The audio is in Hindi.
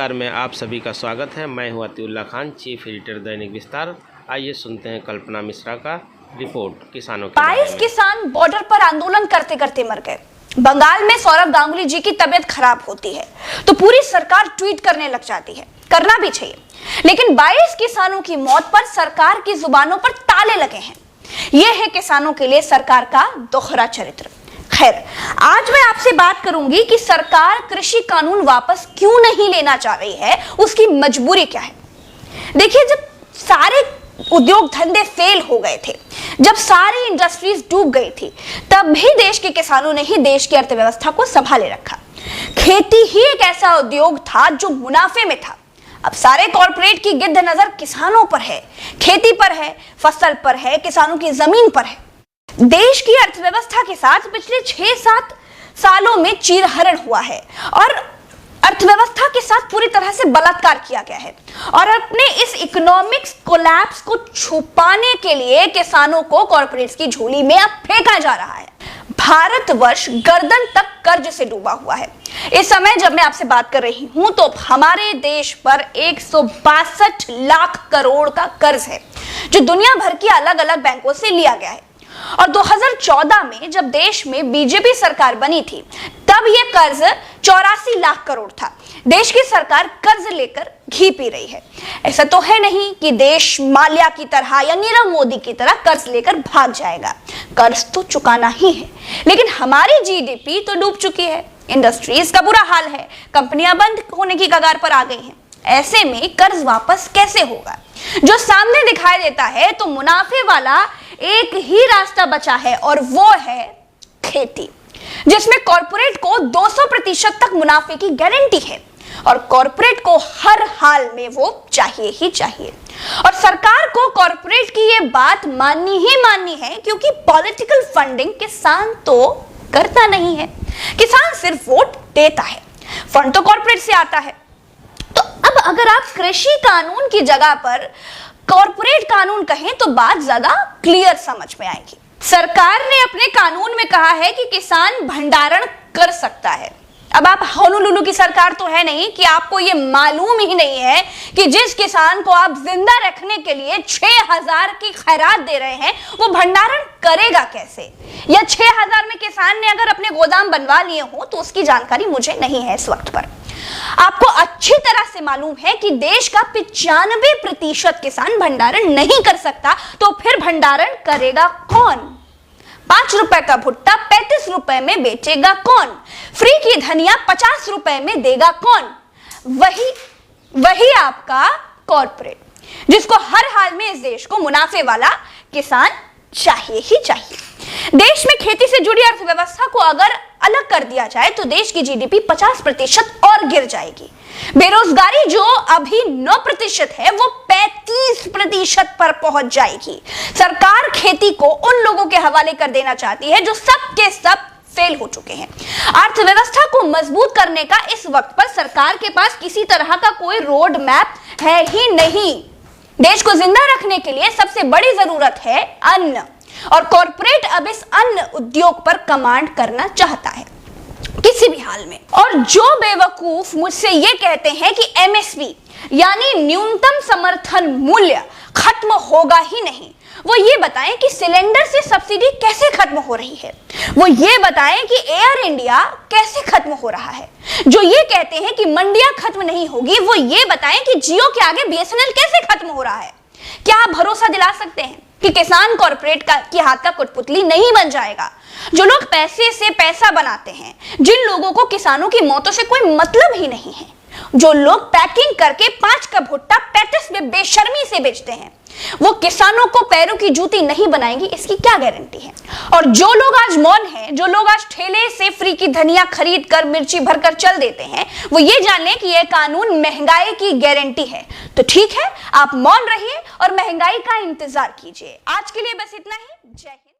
नमस्कार, मैं आप सभी का स्वागत है। मैं हूं अतिउल्लाह खान, चीफ एडिटर दैनिक विस्तार। आइए सुनते हैं कल्पना मिश्रा का रिपोर्ट किसानों के बारे में। 22 किसान बॉर्डर पर आंदोलन करते करते मर गए। बंगाल में सौरभ गांगुली जी की तबीयत खराब होती है तो पूरी सरकार ट्वीट करने लग जाती है। करना भी चाहिए, लेकिन 22 किसानों की मौत पर सरकार की जुबानों पर ताले लगे हैं। यह है किसानों के लिए सरकार का दोहरा चरित्र। खैर, आज मैं आपसे बात करूंगी कि सरकार कृषि कानून वापस क्यों नहीं लेना चाह रही है, उसकी मजबूरी क्या है। देखिए, जब सारे उद्योग धंधे फेल हो गए थे, जब सारी इंडस्ट्रीज डूब गई थी, तब भी देश के किसानों ने ही देश की अर्थव्यवस्था को संभाले रखा। खेती ही एक ऐसा उद्योग था जो मुनाफे में था। अब सारे कॉर्पोरेट की गिद्ध नजर किसानों पर है, खेती पर है, फसल पर है, किसानों की जमीन पर है। देश की अर्थव्यवस्था के साथ पिछले 6-7 सालों में चीरहरण हुआ है और अर्थव्यवस्था के साथ पूरी तरह से बलात्कार किया गया है। और अपने इस इकोनॉमिक्स कोलैप्स को छुपाने के लिए किसानों को कॉर्पोरेट्स की झोली में अब फेंका जा रहा है। भारतवर्ष गर्दन तक कर्ज से डूबा हुआ है। इस समय जब मैं आपसे बात कर रही हूं तो हमारे देश पर 162 लाख करोड़ का कर्ज है, जो दुनिया भर की अलग अलग बैंकों से लिया गया है। और 2014 में जब देश में बीजेपी सरकार बनी थी, तब यह कर्ज 84 लाख करोड़ था। देश की सरकार कर्ज लेकर घी पी रही है। ऐसा तो है नहीं कि देश माल्या की तरह या नीरव मोदी की तरह कर्ज लेकर भाग जाएगा। कर्ज तो चुकाना ही है, लेकिन हमारी जीडीपी तो डूब चुकी है, इंडस्ट्रीज का बुरा हाल है, कंपनियां बंद होने की कगार पर आ गई हैं। ऐसे में कर्ज वापस कैसे होगा? जो सामने दिखाई देता है तो मुनाफे वाला एक ही रास्ता बचा है, और वो है खेती, जिसमें कॉर्पोरेट को 200% तक मुनाफे की गारंटी है और कॉर्पोरेट को हर हाल में वो चाहिए ही चाहिए। और सरकार को कॉर्पोरेट की ये बात माननी ही माननी है, क्योंकि पॉलिटिकल फंडिंग किसान तो करता नहीं है, किसान सिर्फ वोट देता है, फंड तो कॉर्पोरेट से आता है। तो अब अगर आप कृषि कानून की जगह पर कॉर्पोरेट कानून कहें तो बात ज्यादा क्लियर समझ में आएगी। सरकार ने अपने कानून में कहा है कि किसान भंडारण कर सकता है। अब आप होनोलुलु की सरकार तो है नहीं कि आपको यह मालूम ही नहीं है कि जिस किसान को आप जिंदा रखने के लिए 6000 की खैरात दे रहे हैं, वो भंडारण करेगा कैसे? या 6000 में किसान ने अगर अपने गोदाम बनवा लिए हो तो उसकी जानकारी मुझे नहीं है इस वक्त पर। आपको अच्छी तरह से मालूम है कि देश का 95% किसान भंडारण नहीं कर सकता, तो फिर भंडारण करेगा कौन? 5 रुपए का भुट्टा 35 रुपए में बेचेगा कौन? फ्री की धनिया 50 रुपए में देगा कौन? वही आपका कॉर्पोरेट, जिसको हर हाल में इस देश को मुनाफे वाला किसान चाहिए ही चाहिए। देश में खेती से जुड़ी अर्थव्यवस्था को अगर अलग कर दिया जाए तो देश की जीडीपी 50% और गिर जाएगी। बेरोजगारी जो अभी 9% है, वो 35% पर पहुंच जाएगी। सरकार खेती को उन लोगों के हवाले कर देना चाहती है जो सब के सब फेल हो चुके हैं। अर्थव्यवस्था को मजबूत करने का इस वक्त पर सरकार के पास किसी तरह का कोई रोड मैप है ही नहीं। देश को जिंदा रखने के लिए सबसे बड़ी जरूरत है अन्न, और कॉर्पोरेट अब इस अन्न उद्योग पर कमांड करना चाहता है किसी भी हाल में। और जो बेवकूफ मुझसे ये कहते हैं कि एमएसपी यानी न्यूनतम समर्थन मूल्य खत्म होगा ही नहीं, वो ये बताएं कि सिलेंडर से सब्सिडी कैसे खत्म हो रही है, वो ये बताएं कि एयर इंडिया कैसे खत्म हो रहा है। जो ये कहते हैं कि मंडियां खत्म नहीं होगी, वो ये बताएं कि जियो के आगे बीएसएनएल कैसे खत्म हो रहा है। क्या आप भरोसा दिला सकते हैं कि किसान कॉर्पोरेट की हाथ का कठपुतली नहीं बन जाएगा? जो लोग पैसे से पैसा बनाते हैं, जिन लोगों को किसानों की मौतों से कोई मतलब ही नहीं है, जो लोग पैकिंग करके 5 का भुट्टा 35 में बेशर्मी से बेचते हैं, वो किसानों को पैरों की जूती नहीं बनाएंगी, इसकी क्या गारंटी है? और जो लोग आज मौन हैं, जो लोग आज ठेले से फ्री की धनिया खरीद कर मिर्ची भरकर चल देते हैं, वो ये जान लें कि यह कानून महंगाई की गारंटी है। तो ठीक है, आप मौन रहिए और महंगाई का इंतजार कीजिए। आज के लिए बस इतना ही। जय हिंद।